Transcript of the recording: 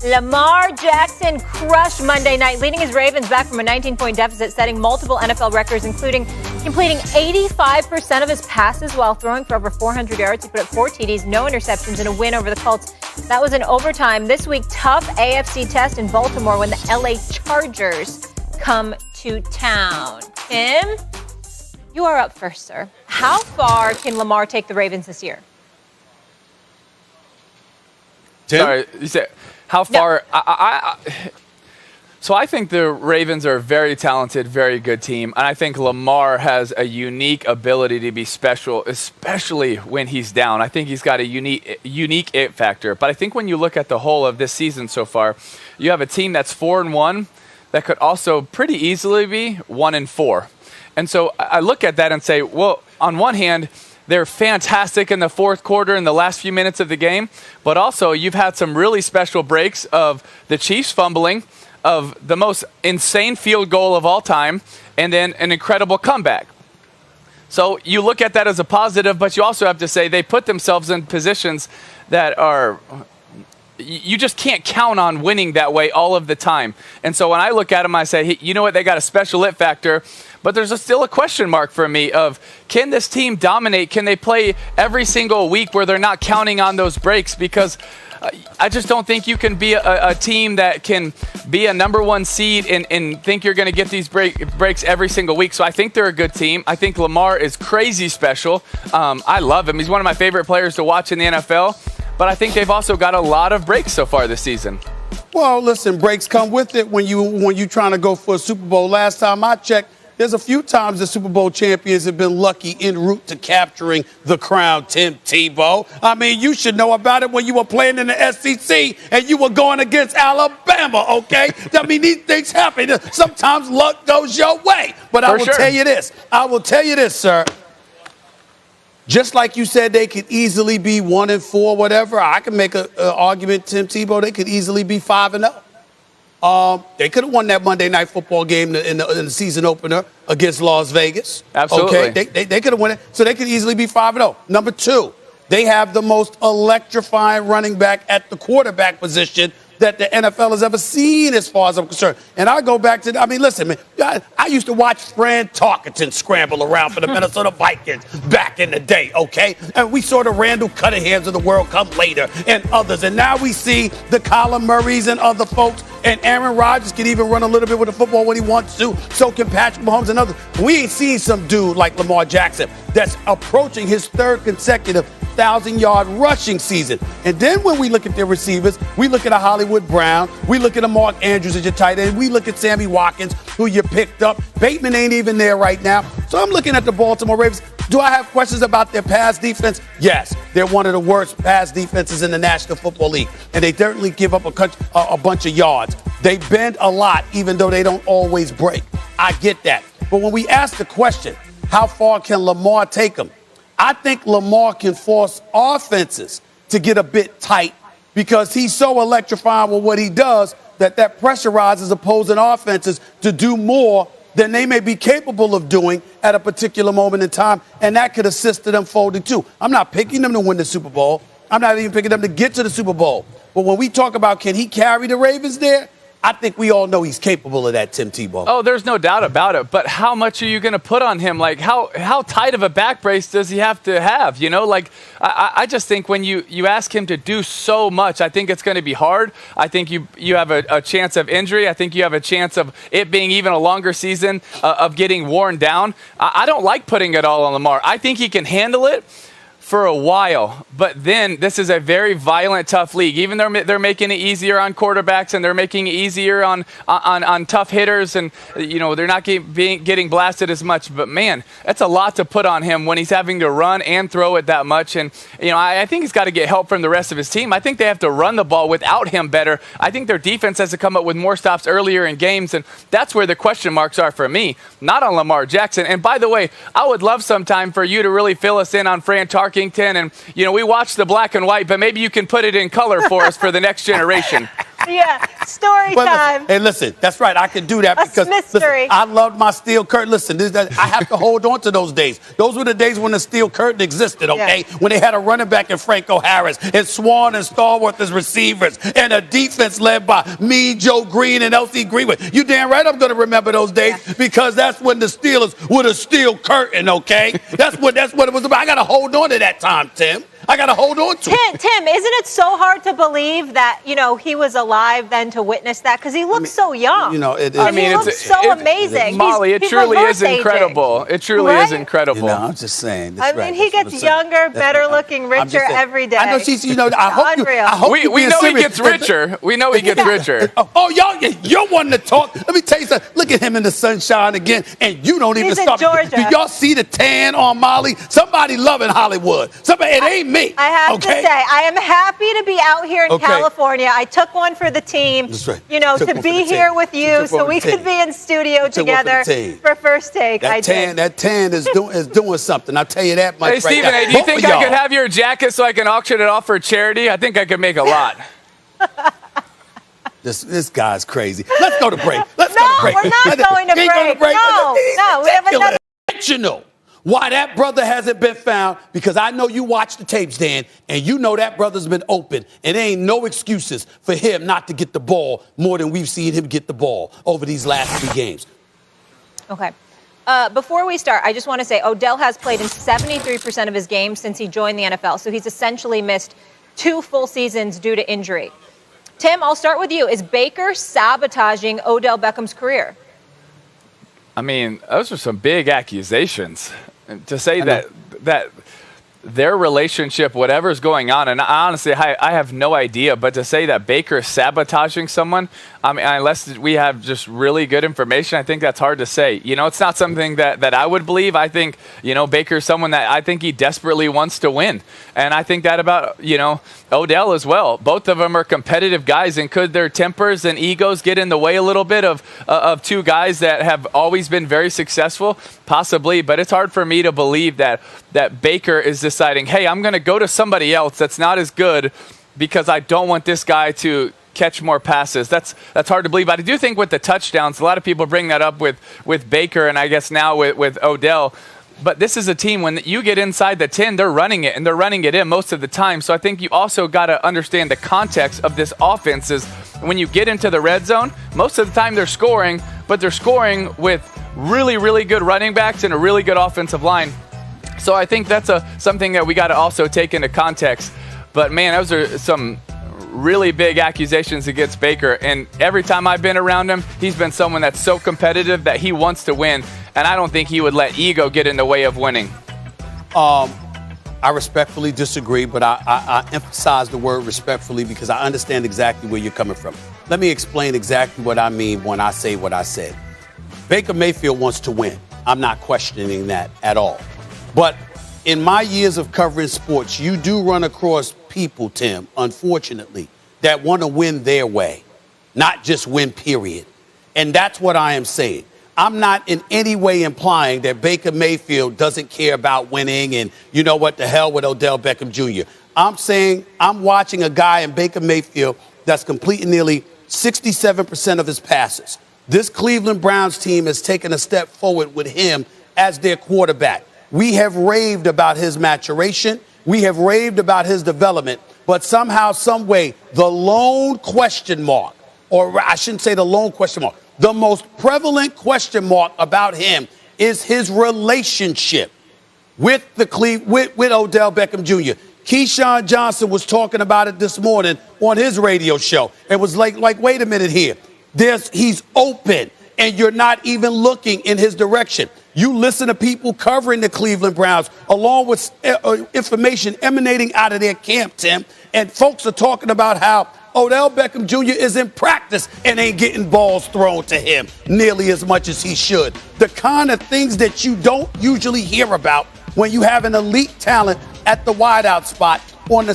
Lamar Jackson crushed Monday night, leading his Ravens back from a 19-point deficit, setting multiple NFL records, including completing 85% of his passes while throwing for over 400 yards. He put up 4 TDs, no interceptions, and a win over the Colts. That was in overtime. This week, tough AFC test in Baltimore when the LA Chargers come to town. Tim, you are up first, sir. How far can Lamar take the Ravens this year? Tim? Sorry, you said how far? No. So I think the Ravens are a very talented, very good team, and I think Lamar has a unique ability to be special, especially when he's down. I think he's got a unique it factor. But I think when you look at the whole of this season so far, you have a team that's 4-1 that could also pretty easily be 1-4. And so I look at that and say, well, on one hand, they're fantastic in the fourth quarter in the last few minutes of the game, but also you've had some really special breaks of the Chiefs fumbling, of the most insane field goal of all time, and then an incredible comeback. So you look at that as a positive, but you also have to say they put themselves in positions that are you just can't count on winning that way all of the time. And so when I look at them, I say, hey, you know what, they got a special it factor, but there's still a question mark for me of, can this team dominate? Can they play every single week where they're not counting on those breaks? Because I just don't think you can be a team that can be a number one seed and think you're going to get these breaks every single week. So I think they're a good team. I think Lamar is crazy special. I love him. He's one of my favorite players to watch in the NFL. But I think they've also got a lot of breaks so far this season. Well, listen, breaks come with it when you're trying to go for a Super Bowl. Last time I checked, there's a few times the Super Bowl champions have been lucky en route to capturing the crown, Tim Tebow. I mean, you should know about it when you were playing in the SEC and you were going against Alabama, okay? I mean, these things happen. Sometimes luck goes your way. But I will tell you this, sir. Just like you said, they could easily be 1-4, whatever. I can make an argument, Tim Tebow, they could easily be 5-0. They could have won that Monday Night Football game in the season opener against Las Vegas. Absolutely. Okay, they could have won it, so they could easily be 5-0. Number two, they have the most electrifying running back at the quarterback position that the NFL has ever seen, as far as I'm concerned. And I go back to, listen, man, I used to watch Fran Tarkenton scramble around for the Minnesota Vikings back in the day, okay? And we saw the Randall Cunninghams of the world come later and others. And now we see the Kyler Murrays and other folks. And Aaron Rodgers can even run a little bit with the football when he wants to. So can Patrick Mahomes and others. We ain't seen some dude like Lamar Jackson that's approaching his third consecutive 1,000-yard rushing season. And then when we look at their receivers, we look at a Hollywood Brown, we look at a Mark Andrews as your tight end, we look at Sammy Watkins, who you picked up. Bateman ain't even there right now. So I'm looking at the Baltimore Ravens. Do I have questions about their pass defense? Yes. They're one of the worst pass defenses in the National Football League. And they certainly give up a bunch of yards. They bend a lot, even though they don't always break. I get that. But when we ask the question, how far can Lamar take them? I think Lamar can force offenses to get a bit tight because he's so electrifying with what he does that pressurizes opposing offenses to do more than they may be capable of doing at a particular moment in time, and that could assist to them folding too. I'm not picking them to win the Super Bowl. I'm not even picking them to get to the Super Bowl. But when we talk about can he carry the Ravens there, I think we all know he's capable of that, Tim Tebow. Oh, there's no doubt about it. But how much are you going to put on him? Like, how tight of a back brace does he have to have? You know, like, I just think when you ask him to do so much, I think it's going to be hard. I think you have a chance of injury. I think you have a chance of it being even a longer season of getting worn down. I don't like putting it all on Lamar. I think he can handle it for a while, but then this is a very violent, tough league. Even though they're making it easier on quarterbacks and they're making it easier on tough hitters, and you know they're not getting blasted as much. But man, that's a lot to put on him when he's having to run and throw it that much. And you know, I think he's got to get help from the rest of his team. I think they have to run the ball without him better. I think their defense has to come up with more stops earlier in games, and that's where the question marks are for me, not on Lamar Jackson. And by the way, I would love sometime for you to really fill us in on Fran Tarkenton. And, you know, we watched the black and white, but maybe you can put it in color for us for the next generation. Yeah, story time. Hey, listen, that's right. I can do that because listen, I loved my steel curtain. Listen, I have to hold on to those days. Those were the days when the steel curtain existed, okay? Yeah. When they had a running back in Franco Harris and Swan and Stallworth as receivers and a defense led by me, Joe Green, and L.C. Greenwood. You damn right I'm going to remember those days because that's when the Steelers were the steel curtain, okay? That's what it was about. I got to hold on to that time, Tim. I got to hold on to it. Tim, isn't it so hard to believe that, he was alive then to witness that? Because he looks so young. He looks so amazing. Molly, it truly is incredible. It truly is incredible. I'm just saying. He gets younger, better looking, richer every day. I know she's, I hope we know he gets richer. We know he gets richer. Oh, you're wanting to talk. Let me tell you something. Look at him in the sunshine again, and you don't even stop. Do y'all see the tan on Molly? Somebody loving Hollywood. It ain't me. I have to say, I am happy to be out here in California. I took one for the team. That's right. To be here with you so we could be in studio together for First Take. That tan is doing something. I'll tell you that much. Hey, Stephen, do you think I could have your jacket so I can auction it off for charity? I think I could make a lot. This guy's crazy. Let's go to break. We're not going to break. No, we haven't done it. Why that brother hasn't been found, because I know you watch the tapes, Dan, and you know that brother's been open, and there ain't no excuses for him not to get the ball more than we've seen him get the ball over these last 3 games. Okay. Before we start, I just want to say Odell has played in 73% of his games since he joined the NFL, so he's essentially missed 2 full seasons due to injury. Tim, I'll start with you. Is Baker sabotaging Odell Beckham's career? I mean, those are some big accusations. To say that their relationship, whatever's going on, and honestly, I have no idea, but to say that Baker is sabotaging someone, I mean, unless we have just really good information, I think that's hard to say. It's not something that I would believe. I think, Baker's someone that I think he desperately wants to win. And I think that about, Odell as well. Both of them are competitive guys, and could their tempers and egos get in the way a little bit of 2 guys that have always been very successful? Possibly, but it's hard for me to believe that Baker is deciding, hey, I'm going to go to somebody else that's not as good because I don't want this guy to catch more passes. That's hard to believe. But I do think with the touchdowns, a lot of people bring that up with Baker, and I guess now with Odell. But this is a team, when you get inside the 10, they're running it, and they're running it in most of the time. So I think you also got to understand the context of this offense is when you get into the red zone, most of the time they're scoring, but they're scoring with really, really good running backs and a really good offensive line. So I think that's something that we got to also take into context. But, man, those are some really big accusations against Baker. And every time I've been around him, he's been someone that's so competitive that he wants to win. And I don't think he would let ego get in the way of winning. I respectfully disagree, but I emphasize the word respectfully because I understand exactly where you're coming from. Let me explain exactly what I mean when I say what I said. Baker Mayfield wants to win. I'm not questioning that at all. But in my years of covering sports, you do run across people, Tim, unfortunately, that want to win their way, not just win, period. And that's what I am saying. I'm not in any way implying that Baker Mayfield doesn't care about winning and you know what, the hell with Odell Beckham Jr. I'm saying I'm watching a guy in Baker Mayfield that's completing nearly 67% of his passes. This Cleveland Browns team has taken a step forward with him as their quarterback. We have raved about his maturation. We have raved about his development. But somehow, some way, the lone question mark, or I shouldn't say the lone question mark, the most prevalent question mark about him is his relationship with with Odell Beckham Jr. Keyshawn Johnson was talking about it this morning on his radio show. It was like wait a minute here. He's open, and you're not even looking in his direction. You listen to people covering the Cleveland Browns, along with information emanating out of their camp, Tim, and folks are talking about how Odell Beckham Jr. is in practice and ain't getting balls thrown to him nearly as much as he should. The kind of things that you don't usually hear about when you have an elite talent at the wideout spot on the